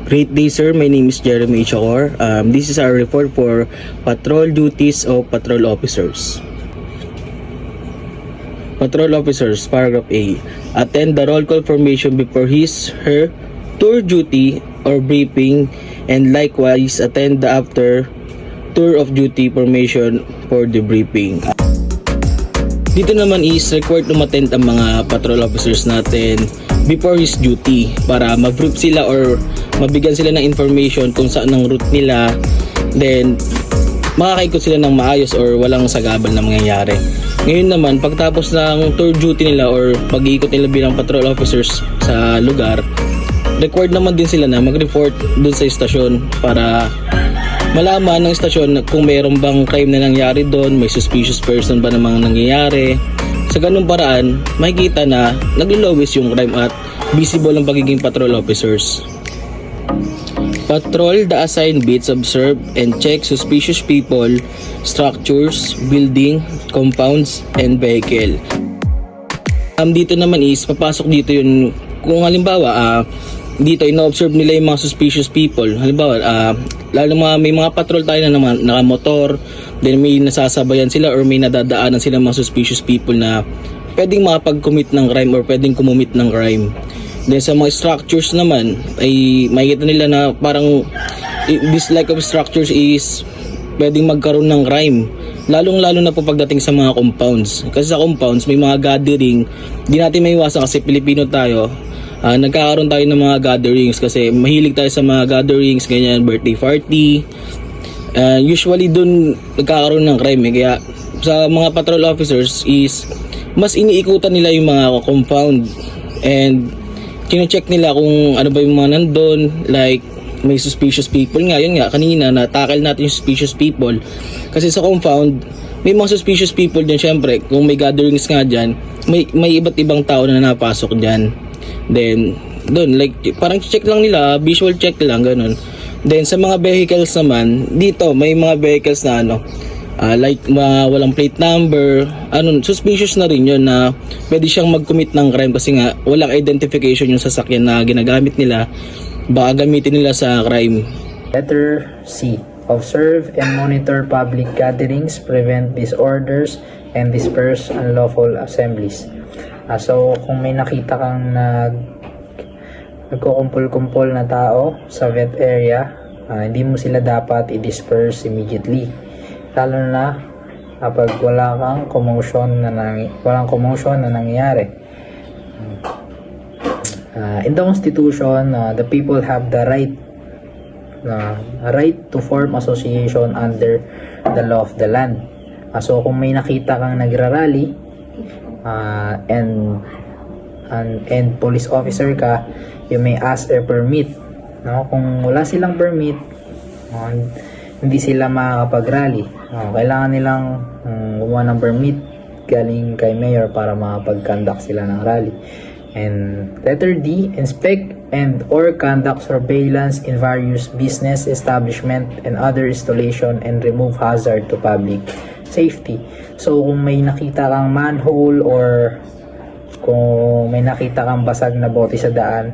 Great day, sir. My name is Jeremy Chacor. This is our report for patrol duties of patrol officers. Patrol officers, paragraph A. Attend the roll call formation before his/her tour duty or briefing, and likewise attend the after tour of duty formation for the briefing. Dito naman is required to attend ang mga patrol officers natin before his duty para ma-brief sila or mabigyan sila ng information kung saan ang route nila, then makakaikot sila ng maayos or walang sagabal na mangyayari. Ngayon naman, pagtapos ng tour duty nila or pag-iikot nila bilang patrol officers sa lugar, required naman din sila na mag-report dun sa istasyon para malaman ng istasyon kung mayroon bang crime na nangyari doon, may suspicious person ba namang nangyayari. Sa ganung paraan, makikita na naglo-lowest yung crime at visible ang pagiging patrol officers. Patrol the assigned beats, observe and check suspicious people, structures, building, compounds, and vehicle. Dito naman is, papasok dito yun, kung halimbawa, dito ino-observe nila yung mga suspicious people. Halimbawa, lalo may mga patrol tayo na naman nakamotor, then may nasasabayan sila or may nadadaanan sila mga suspicious people na pwedeng makapag-commit ng crime or pwedeng kumumit ng crime. Then sa mga structures naman ay makikita nila na parang this like of structures is pwedeng magkaroon ng crime, lalong-lalo na po pagdating sa mga compounds. Kasi sa compounds may mga gathering, di natin maiwasan kasi Pilipino tayo. Nagkakaroon tayo ng mga gatherings kasi mahilig tayo sa mga gatherings, ganyan, birthday party. Usually dun nagkakaroon ng crime kaya sa mga patrol officers is mas iniikutan nila yung mga compound and kino-check nila kung ano ba yung mga nandun, like may suspicious people nga, yun nga kanina na-tackle natin yung suspicious people kasi sa compound may mga suspicious people din. Syempre kung may gatherings nga dyan, may iba't ibang tao na napasok dyan. Then doon like parang check lang nila, visual check lang ganun. Then sa mga vehicles naman, dito may mga vehicles na like walang plate number, suspicious na rin yun na pwede siyang mag-commit ng crime kasi nga walang identification yung sasakyan na ginagamit nila, baka gamitin nila sa crime. Letter C. Observe and monitor public gatherings, prevent disorders, and disperse unlawful assemblies. So kung may nakita kang nagkukumpul-kumpul na tao sa vet area, hindi mo sila dapat i-disperse immediately. Lalo na kapag walang commotion na nangyayari. In the Constitution, the people have the right to form association under the law of the land. So kung may nakita kang nagrarally and police officer ka, you may ask a permit. Kung wala silang permit, hindi sila makakapag-rally. Kailangan nilang gumawa ng permit galing kay mayor para makapag-conduct sila ng rally. And letter D, inspect and or conduct surveillance in various business establishment and other installation and remove hazard to public safety. So kung may nakita kang manhole or kung may nakita kang basag na bote sa daan,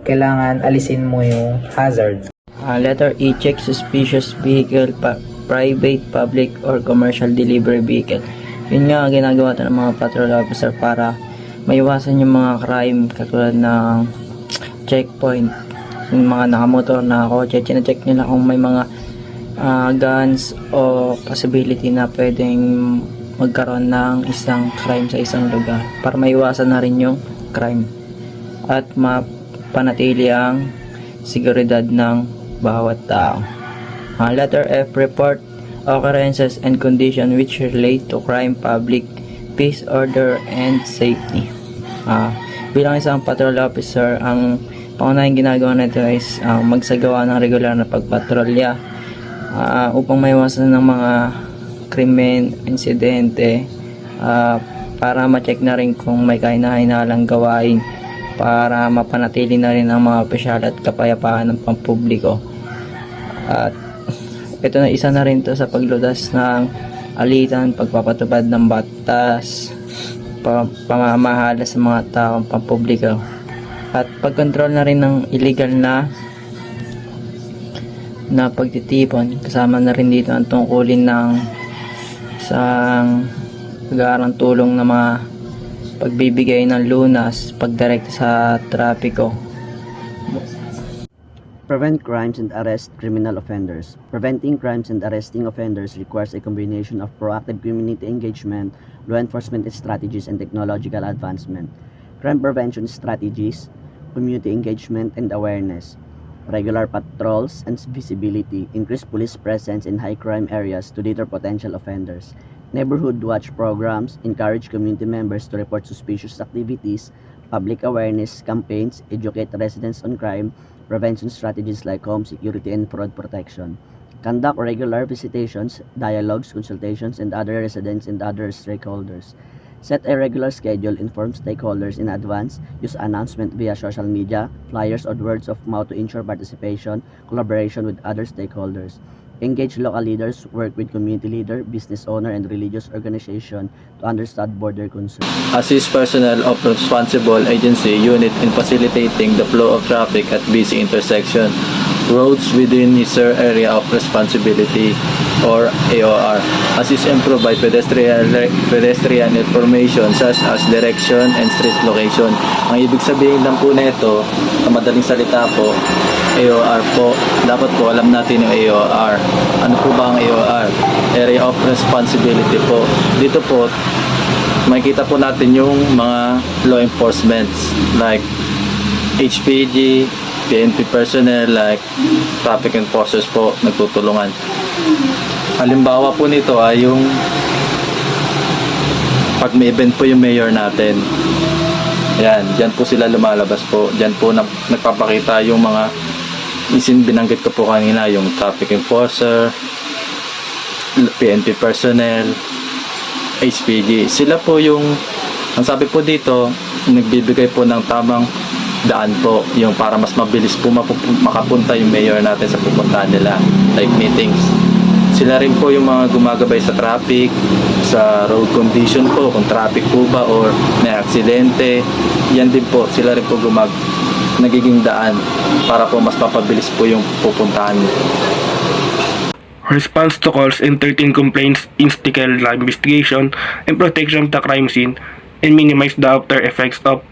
kailangan alisin mo yung hazard. Letter E, check suspicious vehicle, private, public, or commercial delivery vehicle. Yun nga ginagawa ito ng mga patrol officer para maiwasan yung mga crime katulad ng checkpoint. Yung mga nakamotor na kotse, chine-check nila kung may mga guns o possibility na pwedeng magkaroon ng isang crime sa isang lugar para maiwasan na rin yung crime at mapanatili ang seguridad ng bawat tao. Letter F, report occurrences and conditions which relate to crime, public peace, order, and safety. Bilang isang patrol officer, ang pangunahing ginagawa nito is magsagawa ng regular na pagpatrolya upang maiwasan ng mga krimen, insidente, para ma-check na rin kung may kahinahinalang gawain para mapanatili na rin ang mga opisyal at kapayapaan ng pampubliko. At ito na isa na rin to sa paglutas ng alitan, pagpapatupad ng batas, pamamahala sa mga taong pampubliko. At pagkontrol na rin ng illegal na pagtitipon. Kasama na rin dito ang tungkulin ng isang pag-aarang tulong na mga pagbibigay ng lunas, pagdirekta sa trapiko. Prevent crimes and arrest criminal offenders. Preventing crimes and arresting offenders requires a combination of proactive community engagement, law enforcement strategies, and technological advancement. Crime prevention strategies, community engagement and awareness, regular patrols and visibility, increase police presence in high crime areas to deter potential offenders, neighborhood watch programs, encourage community members to report suspicious activities, public awareness campaigns, educate residents on crime, prevention strategies like home security and fraud protection. Conduct regular visitations, dialogues, consultations, and other residents and other stakeholders. Set a regular schedule, inform stakeholders in advance, use announcement via social media, flyers, or words of mouth to ensure participation, collaboration with other stakeholders. Engage local leaders, work with community leader, business owner, and religious organization to understand border concerns. Assist personnel of responsible agency unit in facilitating the flow of traffic at busy intersection, roads within his area of responsibility or AOR. Assist and provide pedestrian information such as direction and street location. Ang ibig sabihin lang po nito, sa madaling salita po, AOR po, dapat po alam natin yung AOR. Ano po ba ang AOR? Area of Responsibility po. Dito po, makikita po natin yung mga law enforcements like HPG, PNP personnel, like traffic enforcers po, nagtutulungan. Halimbawa po nito ay yung pag may event po yung mayor natin. Yan, dyan po sila lumalabas po. Dyan po nagpapakita yung mga binanggit ko po kanina, yung traffic enforcer, PNP personnel, HPG. Sila po yung, ang sabi po dito, nagbibigay po ng tamang daan po, yung para mas mabilis po makapunta yung mayor natin sa pupuntahan nila, like meetings. Sila rin po yung mga gumagabay sa traffic, sa road condition po, kung traffic po ba or may aksidente. Yan din po, sila rin po nagiging daan para po mas mapabilis po yung pupuntahan. Response to calls and 13 complaints, instigate the investigation and protection of the crime scene, and minimize the after effects of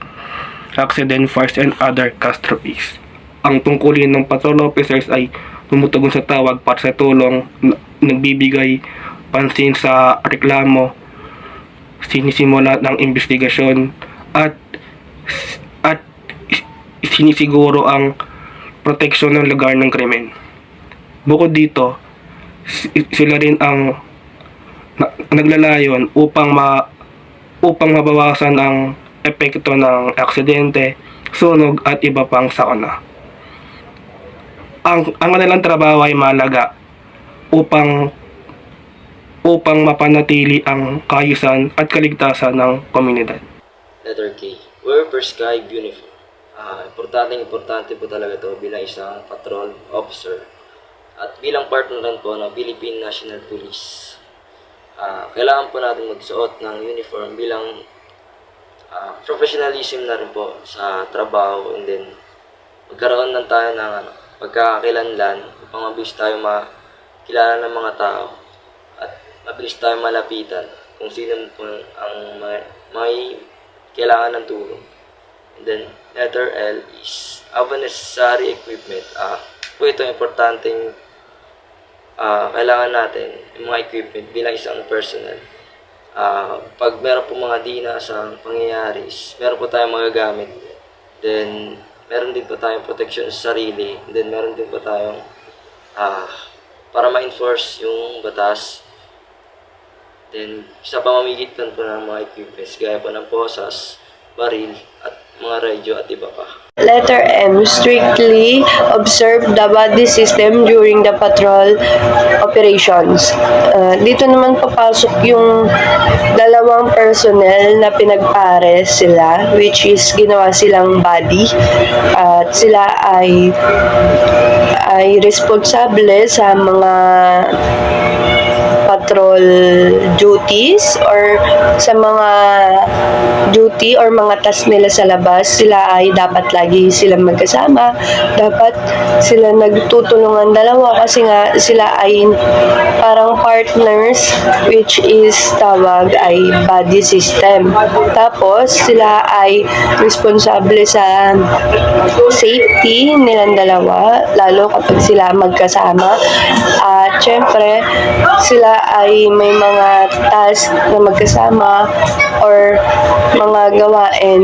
accident, fires, and other catastrophes. Ang tungkulin ng patrol officers ay tumutugon sa tawag para sa tulong, nagbibigay pansin sa reklamo, sinisimula ng investigasyon, at sinisiguro ang proteksyon ng lugar ng krimen. Bukod dito, sila rin ang naglalayon upang mabawasan ang epekto ng aksidente, sunog at iba pang sakuna. Ang kanilang trabaho ay mahalaga upang mapanatili ang kaayusan at kaligtasan ng komunidad. Letter K. Wear prescribed uniform. Importante po talaga ito bilang isang patrol officer at bilang partner rin po ng Philippine National Police. Kailangan po natin magsuot ng uniform bilang professionalism na rin po sa trabaho, and then magkaroon lang tayo ng pagkakakilanlan upang mabilis tayo makilala ng mga tao at mabilis tayo malapitan kung sino po ang may kailangan ng tulong. And then letter L is have necessary equipment. Po ito importanteng kailangan natin yung mga equipment bilang isang personnel. Pag meron po mga dinasang pangyayari, meron po tayong magagamit. Then meron din po tayong protection sa sarili. Then meron din po tayong para ma-enforce yung batas. Then sa pamamagitan po ng mga equipments gaya po ng posas, baril at mga radyo at iba pa. Letter M. Strictly observe the body system during the patrol operations. Dito naman papasok yung dalawang personnel na pinagpares sila, which is ginawa silang body, at sila ay responsable sa mga patrol duties or sa mga duty or mga task nila sa labas, sila ay dapat lagi sila magkasama. Dapat sila nagtutulungan dalawa kasi nga sila ay parang partners, which is tawag ay buddy system. Tapos sila ay responsable sa safety nilang dalawa, lalo kapag sila magkasama. At syempre, sila ay may mga task na magkasama or mga gawain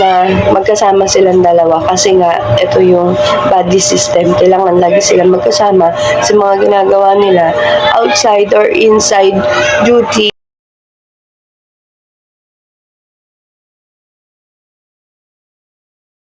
na magkasama silang dalawa kasi nga ito yung buddy system. Kailangan lagi silang magkasama sa mga ginagawa nila outside or inside duty.